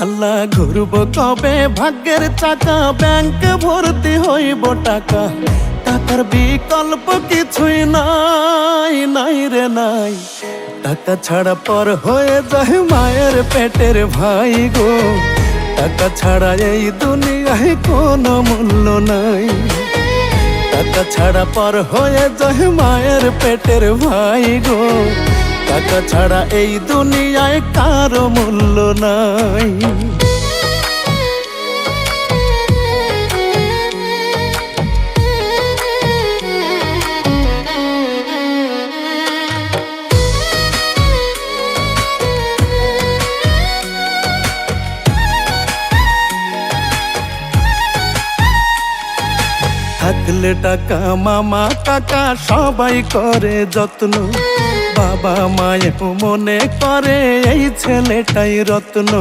আল্লাহ ঘুরব কবে ভাগ্যের চাকা, ব্যাংক ভর্তি হইব টাকা, টাকার বিকল্প কিছুই নাই, নাই রে নাই। টাকা ছাড়া পর হয়ে যায় মায়ের পেটের ভাই গো, টাকা ছাড়া এই দুনিয়ায় কোনো মূল্য নাই। টাকা ছাড়া পর হয়ে যায় মায়ের পেটের ভাই গো, টাকা ছাড়া এই দুনিয়ায় কারো মূল্য নাই। থাকলে টাকা মামা কাকা সবাই করে যত্ন, বাবা মায়ের মনে করে এই ছেলেটাই রত্ন।